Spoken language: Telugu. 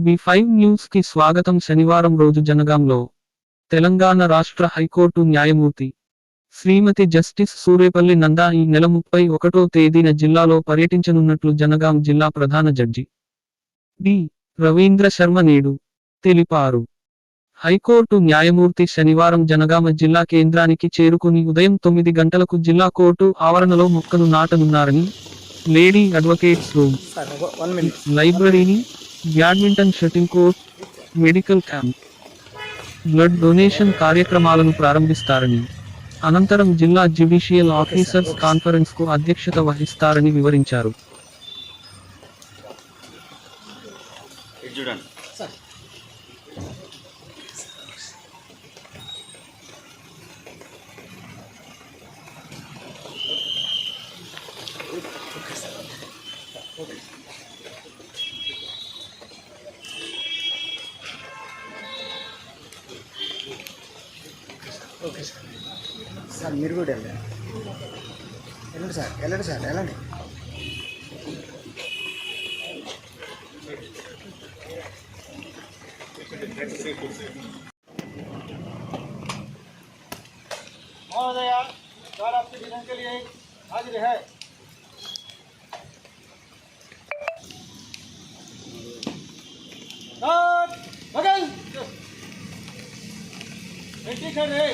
బి5 న్యూస్ కి స్వాగతం. శనివారం రోజు జనగాంలో తెలంగాణ రాష్ట్ర హైకోర్టు న్యాయమూర్తి శ్రీమతి జస్టిస్ సూరేపల్లి నందా ఈ నెల 31వ తేదీన జిల్లాలో పర్యటించనున్నట్లు జనగాం జిల్లా ప్రధాన జడ్జి డి రవీంద్ర శర్మ నేడు తెలిపారు. హైకోర్టు న్యాయమూర్తి శనివారం జనగామ జిల్లా కేంద్రానికి చేరుకుని ఉదయం 9 గంటలకు జిల్లా కోర్టు ఆవరణలో మొక్కలు నాటనున్నారని, లేడీ అడ్వకేట్స్ రూమ్, లైబ్రరీని, badminton shuttle court, medical camp, blood donation కార్యక్రమాలను ప్రారంభిస్తారని, అనంతరం జిల్లా జ్యుడిషియల్ ఆఫీసర్స్ కాన్ఫరెన్స్ కు అధ్యక్షత వహిస్తారని వివరించారు. ఓకే సార్ మీరు కూడా వెళ్ళండి సార్ వెళ్ళండి. महोदय सर आपके निधन के लिए हाजिर है. बगल ठीक है.